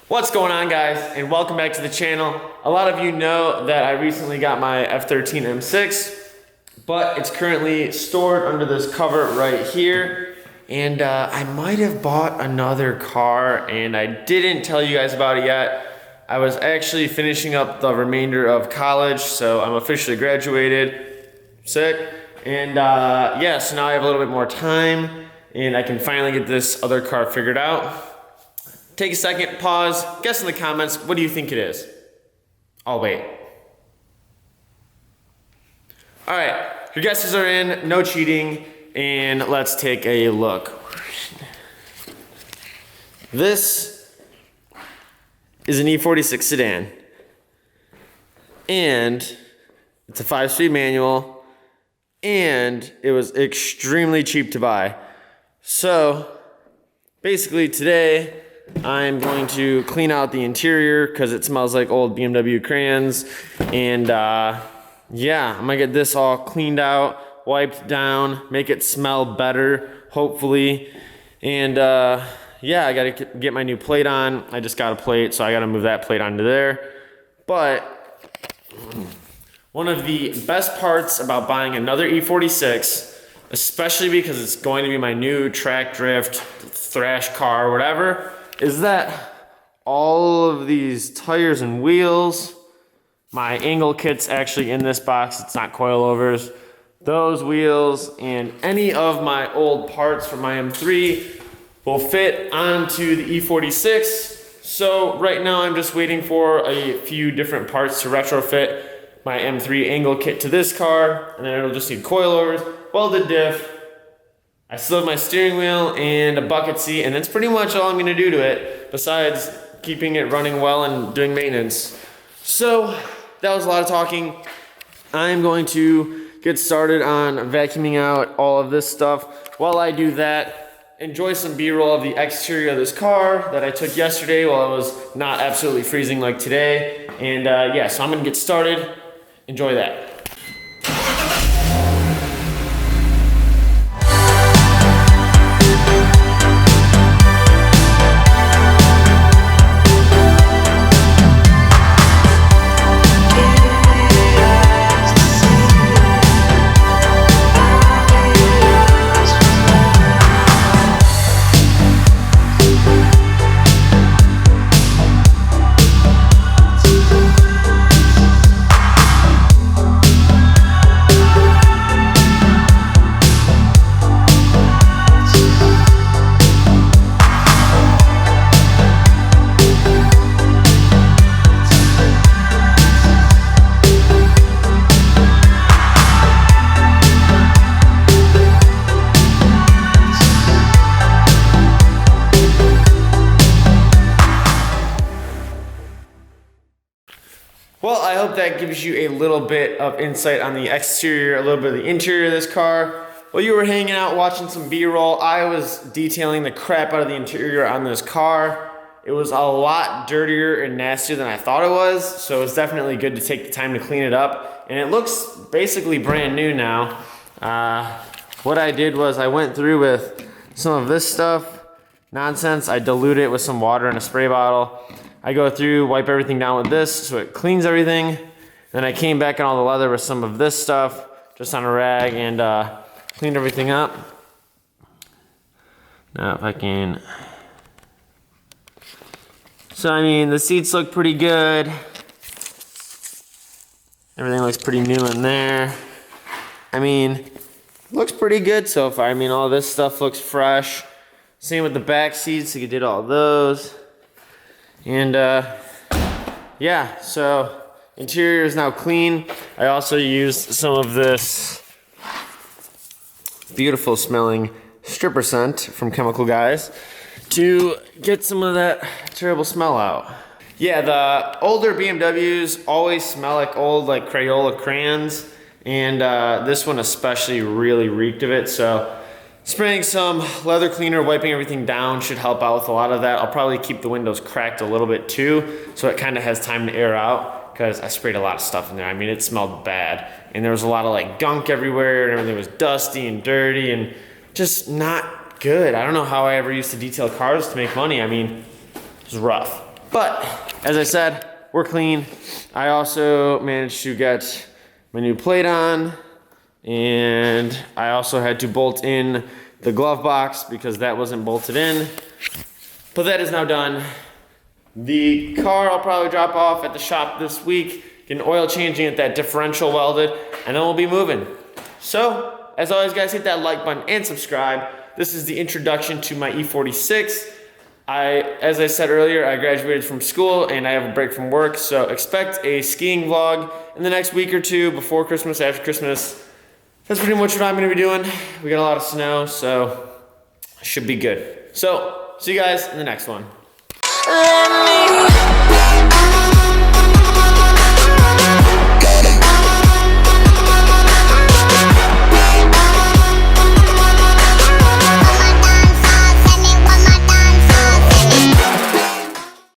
What's going on, guys, and welcome back to the channel. A lot of you know that I recently got my F13 M6, but it's currently stored under this cover right here. And I might have bought another car and I didn't tell you guys about it yet. I was actually finishing up the remainder of college, so I'm officially graduated. Sick. And yeah, so now I have a little bit more time and I can finally get this other car figured out. Take a second, pause, guess in the comments, what do you think it is? I'll wait. All right, your guesses are in, no cheating, and let's take a look. This is an E46 sedan, and it's a 5-speed manual, and it was extremely cheap to buy. So, basically today, I'm going to clean out the interior because it smells like old BMW crayons. And yeah, I'm gonna get this all cleaned out, wiped down, make it smell better, hopefully. And yeah, I gotta get my new plate on. I just got a plate, so I gotta move that plate onto there. But one of the best parts about buying another E46, especially because it's going to be my new track drift, thrash car, whatever, is that all of these tires and wheels, my angle kit's actually in this box, it's not coilovers, those wheels and any of my old parts from my M3 will fit onto the E46. So right now I'm just waiting for a few different parts to retrofit my M3 angle kit to this car, and then it'll just need coilovers, welded diff. I still have my steering wheel and a bucket seat, and that's pretty much all I'm gonna do to it, besides keeping it running well and doing maintenance. So, that was a lot of talking. I'm going to get started on vacuuming out all of this stuff. While I do that, enjoy some B-roll of the exterior of this car that I took yesterday while it was not absolutely freezing like today. And yeah, so I'm gonna get started. Enjoy that. Well, I hope that gives you a little bit of insight on the exterior, a little bit of the interior of this car. While you were hanging out watching some B-roll, I was detailing the crap out of the interior on this car. It was a lot dirtier and nastier than I thought it was, so it's definitely good to take the time to clean it up. And it looks basically brand new now. What I did was I went through with some of this stuff, nonsense. I dilute it with some water in a spray bottle. I go through, wipe everything down with this so it cleans everything. Then I came back on all the leather with some of this stuff, just on a rag, and cleaned everything up. Now if I can. So I mean, the seats look pretty good. Everything looks pretty new in there. I mean, looks pretty good so far. I mean, all this stuff looks fresh. Same with the back seats, you did all those. And yeah, so interior is now clean. I also used some of this beautiful smelling stripper scent from Chemical Guys to get some of that terrible smell out. Yeah, the older BMWs always smell like old like Crayola crayons, and this one especially really reeked of it. So spraying some leather cleaner, wiping everything down should help out with a lot of that. I'll probably keep the windows cracked a little bit too, so it kind of has time to air out, because I sprayed a lot of stuff in there. I mean, it smelled bad, and there was a lot of like gunk everywhere, and everything was dusty and dirty and just not good. I don't know how I ever used to detail cars to make money. I mean, It was rough. But as I said, we're clean. I also managed to get my new plate on, and I also had to bolt in the glove box because that wasn't bolted in. But that is now done. The car I'll probably drop off at the shop this week, get an oil changing at that differential welded, and then we'll be moving. So, as always guys, hit that like button and subscribe. This is the introduction to my E46. As I said earlier, I graduated from school and I have a break from work, so expect a skiing vlog in the next week or two, before Christmas, after Christmas. That's pretty much what I'm gonna be doing. We got a lot of snow, so should be good. So, see you guys in the next one.